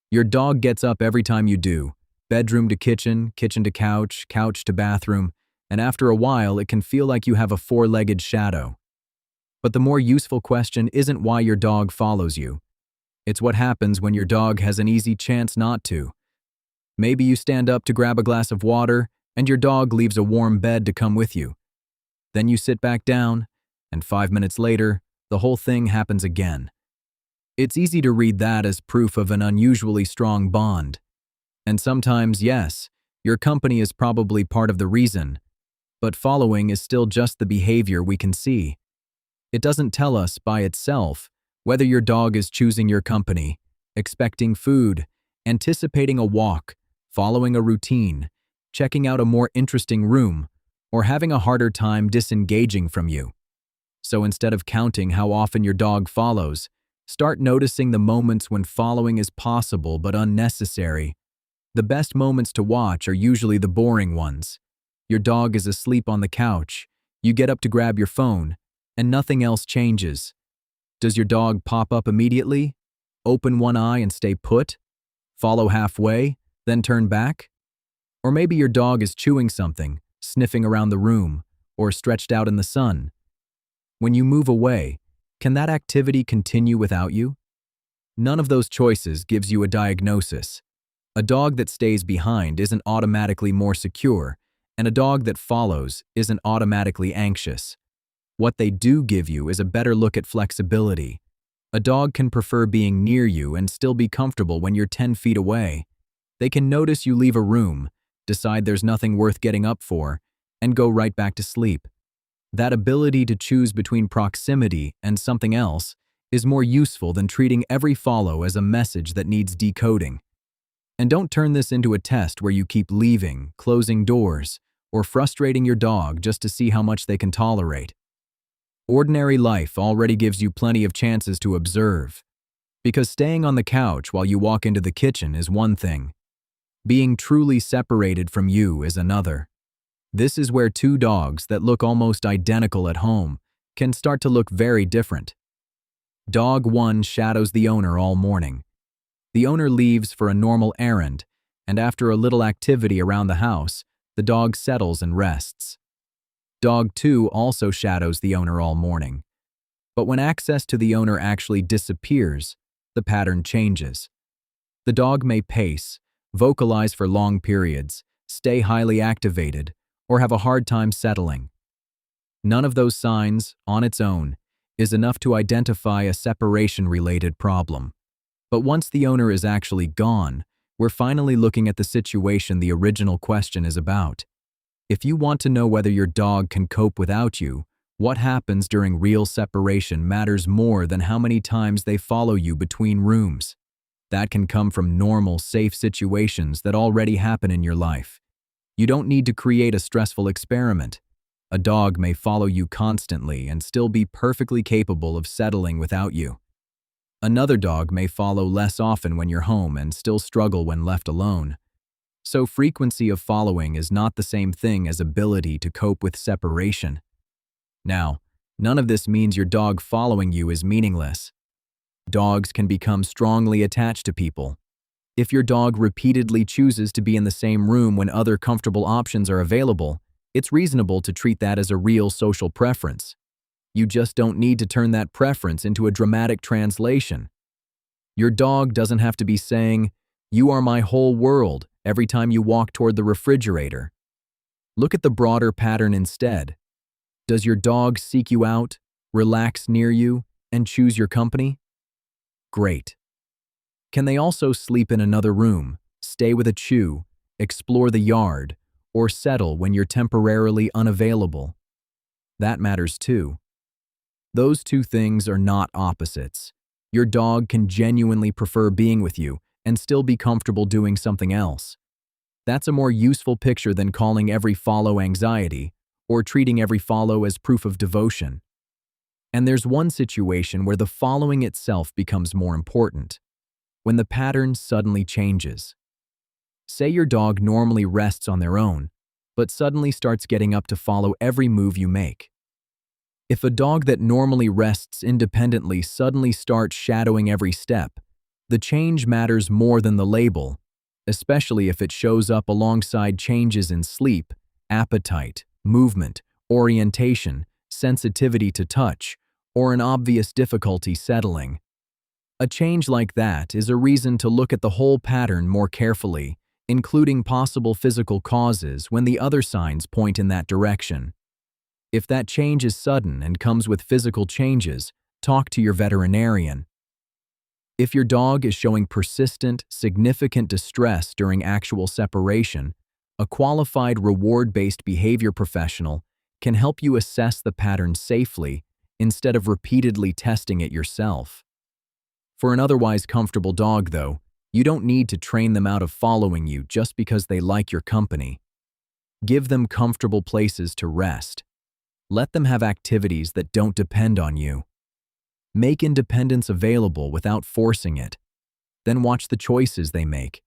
Your dog gets up every time you do. Bedroom to kitchen, kitchen to couch, couch to bathroom, and after a while it can feel like you have a four-legged shadow. But the more useful question isn't why your dog follows you. It's what happens when your dog has an easy chance not to. Maybe you stand up to grab a glass of water, and your dog leaves a warm bed to come with you. Then you sit back down, and 5 minutes later, the whole thing happens again. It's easy to read that as proof of an unusually strong bond. And sometimes, yes, your company is probably part of the reason, but following is still just the behavior we can see. It doesn't tell us by itself whether your dog is choosing your company, expecting food, anticipating a walk, following a routine, checking out a more interesting room, or having a harder time disengaging from you. So instead of counting how often your dog follows, start noticing the moments when following is possible but unnecessary. The best moments to watch are usually the boring ones. Your dog is asleep on the couch, you get up to grab your phone, and nothing else changes. Does your dog pop up immediately? Open one eye and stay put? Follow halfway, then turn back? Or maybe your dog is chewing something, sniffing around the room, or stretched out in the sun. When you move away, can that activity continue without you? None of those choices gives you a diagnosis. A dog that stays behind isn't automatically more secure, and a dog that follows isn't automatically anxious. What they do give you is a better look at flexibility. A dog can prefer being near you and still be comfortable when you're 10 feet away. They can notice you leave a room, decide there's nothing worth getting up for, and go right back to sleep. That ability to choose between proximity and something else is more useful than treating every follow as a message that needs decoding. And don't turn this into a test where you keep leaving, closing doors, or frustrating your dog just to see how much they can tolerate. Ordinary life already gives you plenty of chances to observe. Because staying on the couch while you walk into the kitchen is one thing. Being truly separated from you is another. This is where two dogs that look almost identical at home can start to look very different. Dog 1 shadows the owner all morning. The owner leaves for a normal errand, and after a little activity around the house, the dog settles and rests. Dog 2 also shadows the owner all morning. But when access to the owner actually disappears, the pattern changes. The dog may pace, vocalize for long periods, stay highly activated, or have a hard time settling. None of those signs, on its own, is enough to identify a separation-related problem. But once the owner is actually gone, we're finally looking at the situation the original question is about. If you want to know whether your dog can cope without you, what happens during real separation matters more than how many times they follow you between rooms. That can come from normal, safe situations that already happen in your life. You don't need to create a stressful experiment. A dog may follow you constantly and still be perfectly capable of settling without you. Another dog may follow less often when you're home and still struggle when left alone. So frequency of following is not the same thing as ability to cope with separation. Now, none of this means your dog following you is meaningless. Dogs can become strongly attached to people. If your dog repeatedly chooses to be in the same room when other comfortable options are available, it's reasonable to treat that as a real social preference. You just don't need to turn that preference into a dramatic translation. Your dog doesn't have to be saying, "You are my whole world," every time you walk toward the refrigerator. Look at the broader pattern instead. Does your dog seek you out, relax near you, and choose your company? Great. Can they also sleep in another room, stay with a chew, explore the yard, or settle when you're temporarily unavailable? That matters too. Those two things are not opposites. Your dog can genuinely prefer being with you and still be comfortable doing something else. That's a more useful picture than calling every follow anxiety or treating every follow as proof of devotion. And there's one situation where the following itself becomes more important. When the pattern suddenly changes. Say your dog normally rests on their own, but suddenly starts getting up to follow every move you make. If a dog that normally rests independently suddenly starts shadowing every step, The change matters more than the label, especially if it shows up alongside changes in sleep, appetite, movement, orientation, sensitivity to touch, or an obvious difficulty settling. A change like that is a reason to look at the whole pattern more carefully, including possible physical causes when the other signs point in that direction. If that change is sudden and comes with physical changes, talk to your veterinarian. If your dog is showing persistent, significant distress during actual separation, a qualified reward-based behavior professional can help you assess the pattern safely instead of repeatedly testing it yourself. For an otherwise comfortable dog, though, you don't need to train them out of following you just because they like your company. Give them comfortable places to rest. Let them have activities that don't depend on you. Make independence available without forcing it. Then watch the choices they make.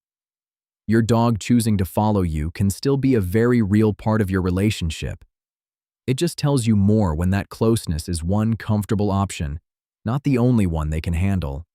Your dog choosing to follow you can still be a very real part of your relationship. It just tells you more when that closeness is one comfortable option, not the only one they can handle.